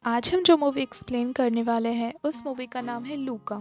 आज हम जो मूवी एक्सप्लेन करने वाले हैं उस मूवी का नाम है लूका।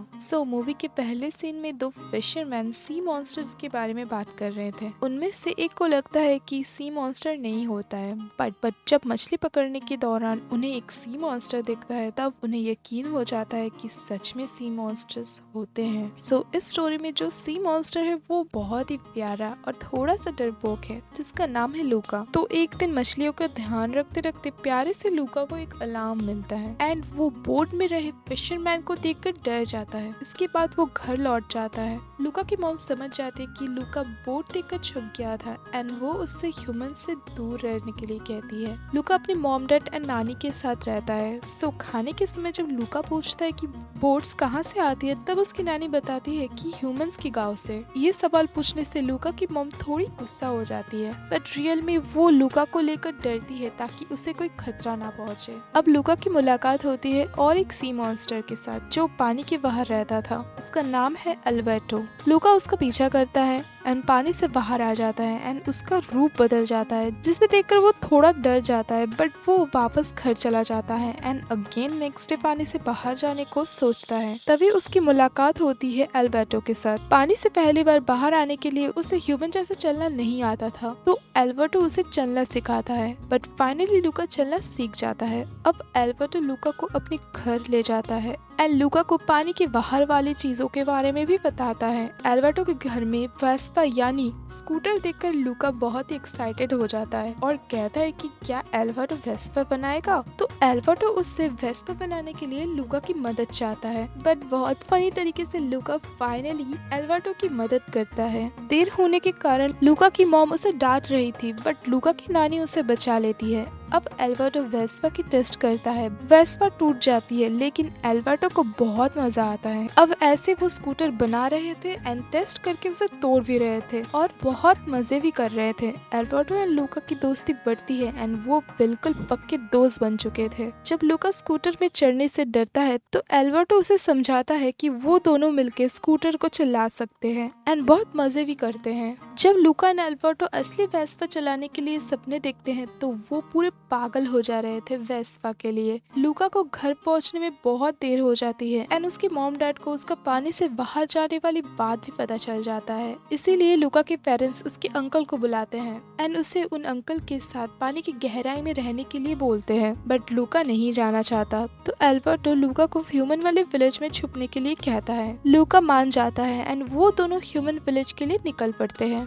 मूवी के पहले सीन में दो फिशरमैन सी मॉन्स्टर्स के बारे में बात कर रहे थे। उनमें से एक को लगता है कि सी मॉन्स्टर नहीं होता है, बट जब मछली पकड़ने के दौरान उन्हें एक सी मॉन्स्टर दिखता है तब उन्हें यकीन हो जाता है कि सच में सी मॉन्स्टर्स होते हैं। इस स्टोरी में जो सी मॉन्स्टर है वो बहुत ही प्यारा और थोड़ा सा डरपोक है जिसका नाम है लूका। एक दिन मछलियों का ध्यान रखते रखते प्यारे से लूका को एक अलार्म मिलता है एंड वो बोट में रहे फिशरमैन को देखकर डर जाता है। इसके बाद वो घर लौट जाता है। लूका की मॉम समझ जाती है कि लूका बोट देखकर छुप गया था एंड वो उससे ह्यूमन से दूर रहने के लिए कहती है। लूका अपने मॉम डैड एंड नानी के साथ रहता है। खाने के समय जब लूका पूछता है कि बोट्स कहाँ से आती है तब उसकी नानी बताती है कि ह्यूमंस के गांव से। ये सवाल पूछने से लूका की मॉम थोड़ी गुस्सा हो जाती है, बट रियल में वो लूका को लेकर डरती है ताकि उसे कोई खतरा ना पहुंचे। अब लूका की मुलाकात होती है और एक सी मॉन्स्टर के साथ जो पानी के बाहर रहता था। उसका नाम है अल्बर्टो। लूका उसका पीछा करता है एंड पानी से बाहर आ जाता है एंड उसका रूप बदल जाता है जिसे देखकर वो थोड़ा डर जाता है, बट वो वापस घर चला जाता है एंड अगेन नेक्स्ट डे पानी से बाहर जाने को सोचता है। तभी उसकी मुलाकात होती है अल्बर्टो के साथ। पानी से पहली बार बाहर आने के लिए उसे ह्यूमन जैसे चलना नहीं आता था, तो अल्बर्टो उसे चलना सिखाता है, बट फाइनली लूका चलना सीख जाता है। अब अल्बर्टो लूका को अपने घर ले जाता है एंड लूका को पानी के बाहर वाली चीजों के बारे में भी बताता है। अल्बर्टो के घर में वेस्पा यानी स्कूटर देखकर लूका बहुत ही एक्साइटेड हो जाता है और कहता है कि क्या अल्बर्टो वेस्पा बनाएगा। अल्बर्टो उससे वेस्पा बनाने के लिए लूका की मदद चाहता है, बट बहुत फनी तरीके से लूका फाइनली अल्बर्टो की मदद करता है। देर होने के कारण लूका की मॉम उसे डांट रही थी, बट लूका की नानी उसे बचा लेती है। अब अल्बर्टो वेस्पा की टेस्ट करता है। वेस्पा टूट जाती है लेकिन अल्बर्टो को बहुत मजा आता है। अब ऐसे वो स्कूटर बना रहे थे एंड टेस्ट करके उसे तोड़ भी रहे थे और बहुत मजे भी कर रहे थे। अल्बर्टो एंड लूका की दोस्ती बढ़ती है एंड वो बिल्कुल पक्के दोस्त बन चुके थे। जब लूका स्कूटर में चढ़ने से डरता है तो अल्बर्टो उसे समझाता है कि वो दोनों मिलके स्कूटर को चला सकते हैं एंड बहुत मजे भी करते हैं। जब लूका एंड अल्बर्टो असली वेस्पा चलाने के लिए सपने देखते हैं तो वो पूरे पागल हो जा रहे थे वेस्पा के लिए। लूका को घर पहुंचने में बहुत देर हो जाती है एंड उसके मॉम डैड को उसका पानी से बाहर जाने वाली बात भी पता चल जाता है। इसीलिए लूका के पेरेंट्स उसके अंकल को बुलाते हैं एंड उसे उन अंकल के साथ पानी की गहराई में रहने के लिए बोलते हैं, बट लूका नहीं जाना चाहता। तो अल्बर्टो लूका को ह्यूमन वाले विलेज में छुपने के लिए कहता है। लूका मान जाता है एंड वो दोनों ह्यूमन विलेज के लिए निकल पड़ते हैं।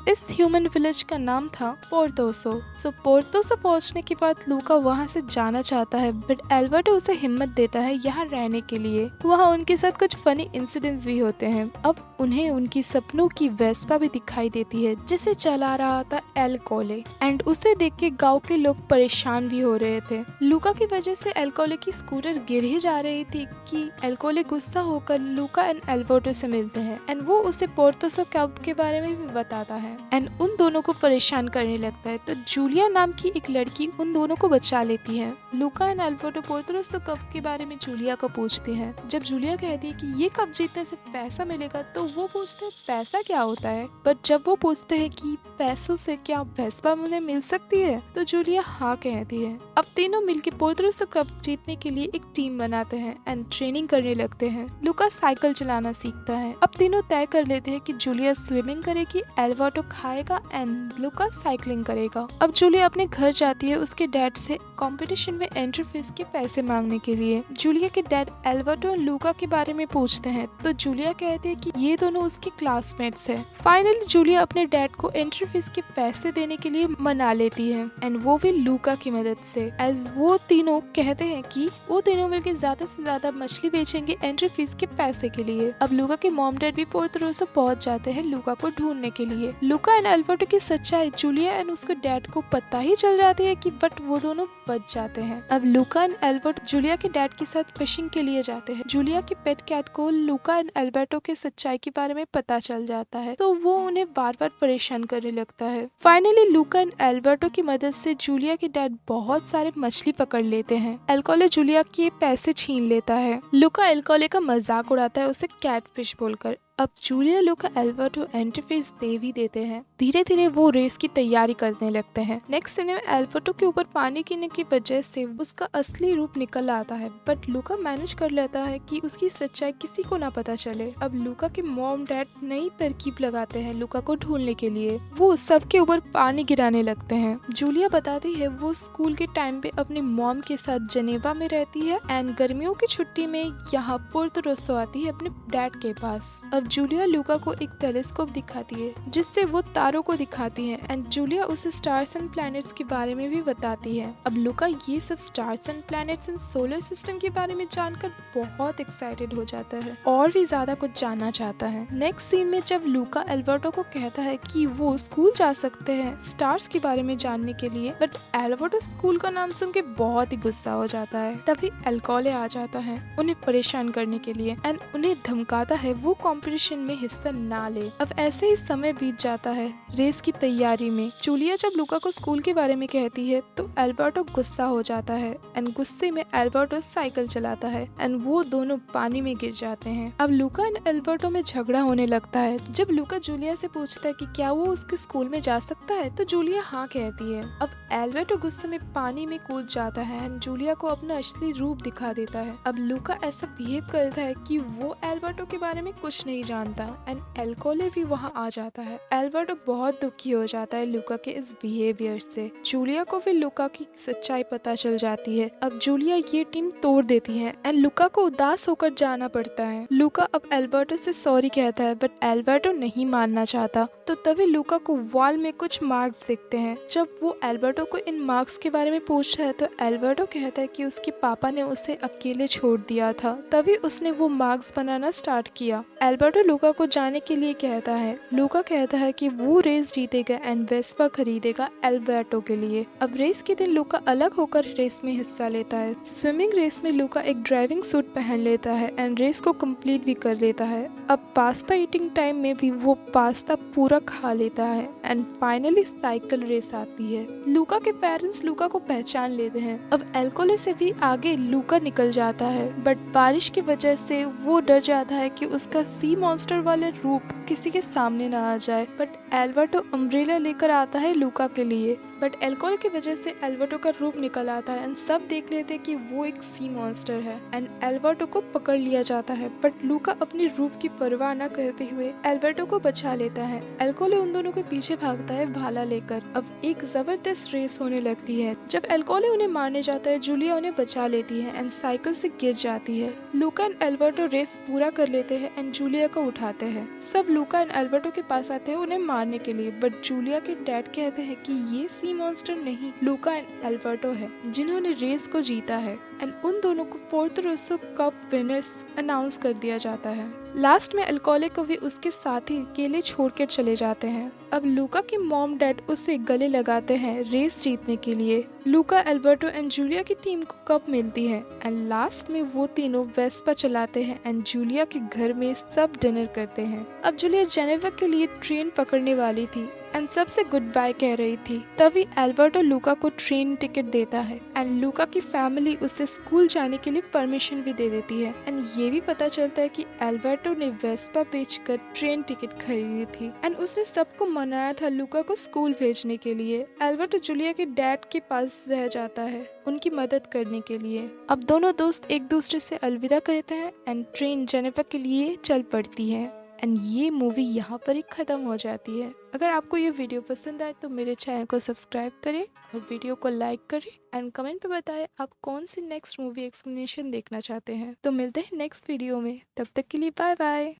इस ह्यूमन विलेज का नाम था पोर्थोसो। पोर्थोसो पहुंचने के बाद लूका वहां से जाना चाहता है, बट अल्बर्टो उसे हिम्मत देता है यहाँ रहने के लिए। वहाँ उनके साथ कुछ फनी इंसिडेंट्स भी होते हैं। अब उन्हें उनकी सपनों की वेस्पा भी दिखाई देती है जिसे चला रहा था एल कोले एंड उसे देख के गाँव के लोग परेशान भी हो रहे थे। लूका की वजह से एल कोले की स्कूटर गिर ही जा रही थी कि एल कोले गुस्सा होकर लूका एंड अल्बर्टो से मिलते हैं एंड वो उसे पोर्थोसो क्लब के बारे में भी बताता है एंड उन दोनों को परेशान करने लगता है। तो जूलिया नाम की एक लड़की उन दोनों को बचा लेती है। लूका एंड अल्बर्टो पोर्थोसो कप के बारे में जूलिया को पूछते हैं। जब जूलिया कहती है कि ये कप जीतने से पैसा मिलेगा तो वो पूछते हैं पैसा क्या होता है, बट जब वो पूछते हैं कि पैसों से क्या वेस्पा मुझे मिल सकती है तो जूलिया हाँ कहती है। अब तीनों मिलकर पोर्थोसो कप जीतने के लिए एक टीम बनाते हैं एंड ट्रेनिंग करने लगते हैं। लूका साइकिल चलाना सीखता है। अब तीनों तय कर लेते हैं कि जूलिया स्विमिंग करेगी, अल्बर्टो खाएगा एंड लूका साइकिलिंग करेगा। अब जूलिया अपने घर जाती है उसके डैड से कंपटीशन में एंट्री फीस के पैसे मांगने के लिए। जूलिया के डैड अल्बर्टो और लूका के बारे में पूछते हैं तो जूलिया कहती है कि ये दोनों उसके क्लासमेट्स हैं। फाइनली जूलिया अपने डैड को एंट्री फीस के पैसे देने के लिए मना लेती है एंड वो भी लूका की मदद से। एज वो तीनों कहते हैं कि वो तीनों मिलकर ज्यादा से ज्यादा मछली बेचेंगे एंट्री फीस के पैसे के लिए। अब लूका के मॉम डैड भी पोर्थोसो पहुंच जाते हैं लूका को ढूंढने के लिए। लूका एंड अल्बर्टो की सच्चाई जूलिया एंड उसके डैड को पता ही चल जाती है कि बट वो दोनों बच जाते हैं। अब लूका एंड अल्बर्टो जूलिया के डैड के साथ फिशिंग के लिए जाते हैं। जूलिया की पेट कैट को लूका एंड अल्बर्टो के सच्चाई के बारे में पता चल जाता है तो वो उन्हें बार बार परेशान करने लगता है। फाइनली लूका एंड अल्बर्टो की मदद से जूलिया के डैड बहुत सारे मछली पकड़ लेते हैं। एल्कोले जूलिया के पैसे छीन लेता है। लूका एल्कोले का मजाक उड़ाता है उसे कैटफिश बोलकर अब जूलिया, लूका, एल्बर्टो एंट्रीफेस दे भी देते हैं। धीरे धीरे वो रेस की तैयारी करने लगते हैं। नेक्स्ट सीन में एल्बर्टो के ऊपर पानी गिरने की वजह से उसका असली रूप निकल आता है, बट लूका मैनेज कर लेता है कि उसकी सच्चाई किसी को ना पता चले। अब लूका के मॉम डैड नई तरकीब लगाते हैं लूका को ढूंढने के लिए। वो सबके ऊपर पानी गिराने लगते हैं। जूलिया बताती है वो स्कूल के टाइम पे अपनी मॉम के साथ जनेवा में रहती है एंड गर्मियों की छुट्टी में यहाँ पोर्तो रोसो आती है अपने डैड के पास। अब जूलिया लूका को एक टेलीस्कोप दिखाती है जिससे वो तारों को दिखाती है एंड जूलिया उसे स्टार्स एंड प्लैनेट्स के बारे में भी बताती है। अब लूका ये सब stars and planets and solar system के बारे में जानकर बहुत एक्साइटेड हो जाता है और भी ज्यादा कुछ जानना चाहता है। नेक्स्ट सीन में जब लूका एल्बर्टो को कहता है कि वो स्कूल जा सकते हैं स्टार्स के बारे में जानने के लिए, बट एल्बर्टो स्कूल का नाम सुन के बहुत ही गुस्सा हो जाता है। तभी एल्कोले आ जाता है उन्हें परेशान करने के लिए एंड उन्हें धमकाता है वो कंपटीशन में हिस्सा ना ले। अब ऐसे ही समय बीत जाता है रेस की तैयारी में। जूलिया जब लूका को स्कूल के बारे में कहती है तो एल्बर्टो गुस्सा हो जाता है एंड गुस्से में एल्बर्टो साइकिल चलाता है एंड वो दोनों पानी में गिर जाते हैं। अब लूका एंड एल्बर्टो में झगड़ा होने लगता है। जब लूका जूलिया से पूछता है कि क्या वो उसके स्कूल में जा सकता है तो जूलिया हाँ कहती है। अब एल्बर्टो गुस्से में पानी में कूद जाता है एंड जूलिया को अपना असली रूप दिखा देता है। अब लूका ऐसा बिहेव करता है कि वो एल्बर्टो के बारे में कुछ नहीं जानता एंड एल्कोले भी वहाँ आ जाता है। एल्बर्टो बहुत दुखी हो जाता है लूका के इस बिहेवियर से। जूलिया को भी लूका की सच्चाई पता चल जाती है। अब जूलिया ये टीम तोड़ देती है एंड लूका को उदास होकर जाना पड़ता है। लूका अब एल्बर्टो से सॉरी कहता है बट एल्बर्टो नहीं मानना चाहता। तो तभी लूका को वॉल में कुछ मार्क्स दिखते हैं। जब वो एल्बर्टो को इन मार्क्स के बारे में पूछता है तो एल्बर्टो कहता है कि उसके पापा ने उसे अकेले छोड़ दिया था, तभी उसने वो मार्क्स बनाना स्टार्ट किया। एल्बर्टो लूका को जाने के लिए कहता है। लूका कहता है कि वो रेस जीतेगा एंड वेस्पा खरीदेगा एल्बर्टो के लिए। अब रेस के दिन लूका अलग होकर रेस में हिस्सा लेता है। स्विमिंग रेस में लूका एक ड्राइविंग सूट पहन लेता है एंड रेस को कंप्लीट भी कर लेता है। अब पास्ता ईटिंग टाइम में भी वो पास्ता पूरा खा लेता है एंड फाइनली साइकिल रेस आती है। लूका के पेरेंट्स लूका को पहचान लेते हैं। अब एल्कोले से भी आगे लूका निकल जाता है बट बारिश की वजह से वो डर जाता है कि उसका सी मॉन्स्टर वाले रूप किसी के सामने ना आ जाए। बट एल्बर्टो अम्ब्रेला लेकर आता है लूका के लिए, बट एल्कोहल की वजह से एल्बर्टो का रूप निकल आता है एंड सब देख लेते हैं कि वो एक सी मॉन्स्टर है एंड एल्बर्टो को पकड़ लिया जाता है। बट लूका अपने रूप की परवाह न करते हुए एल्बर्टो को बचा लेता है। एल्कोहल उन दोनों के पीछे भागता है भाला लेकर। अब एक जबरदस्त रेस होने लगती है। जब एल्कोहल उन्हें मारने जाता है जूलिया उन्हें बचा लेती है एंड साइकिल से गिर जाती है। लूका एंड एल्बर्टो रेस पूरा कर लेते हैं एंड जूलिया को उठाते हैं। सब लूका एंड एल्बर्टो के पास आते हैं उन्हें मारने के लिए, बट जूलिया के डैड कहते हैं कि ये सी मॉन्स्टर नहीं, लूका एंड एल्बर्टो है जिन्होंने रेस को जीता है एंड उन दोनों को Porto Rosso cup winners announce कर दिया जाता है। लास्ट में एल्कोहलिक को भी उसके साथी अकेले छोड़कर चले जाते हैं। अब लूका के मॉम डैड उसे गले लगाते हैं रेस जीतने के लिए। लूका, एल्बर्टो एंड जूलिया की टीम को कप मिलती है एंड लास्ट में वो तीनों वेस्पा चलाते हैं एंड जूलिया के घर में सब डिनर करते हैं। अब जूलिया जेनेवा के लिए ट्रेन पकड़ने वाली थी एंड सबसे गुड बाय कह रही थी, तभी एल्बर्टो लूका को ट्रेन टिकट देता है एंड लूका की फैमिली उसे स्कूल जाने के लिए परमिशन भी दे देती है एंड ये भी पता चलता है कि एल्बर्टो ने वेस्पा बेचकर ट्रेन टिकट खरीदी थी एंड उसने सबको मनाया था लूका को स्कूल भेजने के लिए। एल्बर्टो जूलिया के डैड के पास रह जाता है उनकी मदद करने के लिए। अब दोनों दोस्त एक दूसरे से अलविदा कहते हैं एंड ट्रेन जेनेवा के लिए चल पड़ती है एंड ये मूवी यहाँ पर ही खत्म हो जाती है। अगर आपको ये वीडियो पसंद आए तो मेरे चैनल को सब्सक्राइब करें और वीडियो को लाइक करें एंड कमेंट पे बताएं आप कौन सी नेक्स्ट मूवी एक्सप्लेनेशन देखना चाहते हैं। तो मिलते हैं नेक्स्ट वीडियो में, तब तक के लिए बाय बाय।